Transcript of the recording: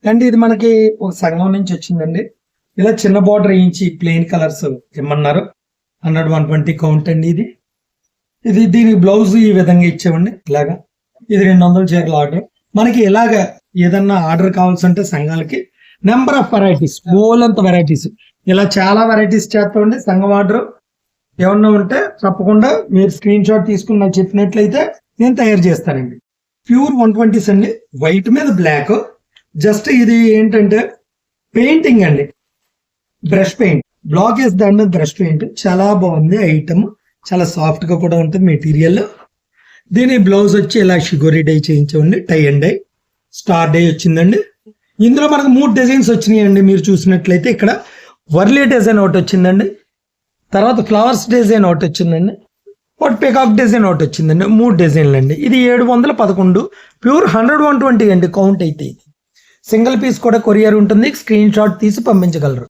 And ఇది మనకి ఒక సంఘం నుంచి వచ్చిందండి. ఇలా చిన్న బార్డర్ వేయించి ప్లెయిన్ కలర్స్ ఇమ్మన్నారు. 100-120 కౌంట్ అండి. ఇది దీని బ్లౌజ్ ఈ విధంగా ఇచ్చామండి. ఇలాగా ఇది 200 చీరల ఆర్డర్. మనకి ఇలాగా ఏదన్నా ఆర్డర్ కావాల్సి ఉంటే సంఘాలకి నెంబర్ ఆఫ్ వెరైటీస్, బోలంత వెరైటీస్, ఇలా చాలా వెరైటీస్ చేస్తామండి. సంఘం ఆర్డర్ ఏమన్నా ఉంటే తప్పకుండా మీరు స్క్రీన్ షాట్ తీసుకుని నాకు చెప్పినట్లయితే నేను తయారు చేస్తానండి. ప్యూర్ 120s అండి, వైట్ మీద బ్లాక్. జస్ట్ ఇది ఏంటంటే పెయింటింగ్ అండి, బ్రష్ పెయింట్, బ్లాక్ వేసి దాని మీద బ్రష్ పెయింట్. చాలా బాగుంది ఐటమ్, చాలా సాఫ్ట్ గా కూడా ఉంటుంది మెటీరియల్. దీని బ్లౌజ్ వచ్చి ఇలా షిగోరి డై చేయించండి, tie and dye, star dye వచ్చిందండి. ఇందులో మనకు 3 డిజైన్స్ వచ్చినాయండి. మీరు చూసినట్లయితే ఇక్కడ వర్లీ డిజైన్ ఒకటి వచ్చిందండి, తర్వాత ఫ్లవర్స్ డిజైన్ ఒకటి వచ్చిందండి, ఒకటి పికాక్ డిజైన్ ఒకటి వచ్చిందండి. 3 డిజైన్లు అండి. ఇది 711 ప్యూర్ 100-120 అండి కౌంట్ అయితే. సింగిల్ పీస్ కూడా కొరియర్ ఉంటుంది, స్క్రీన్ షాట్ తీసి పంపించగలరు.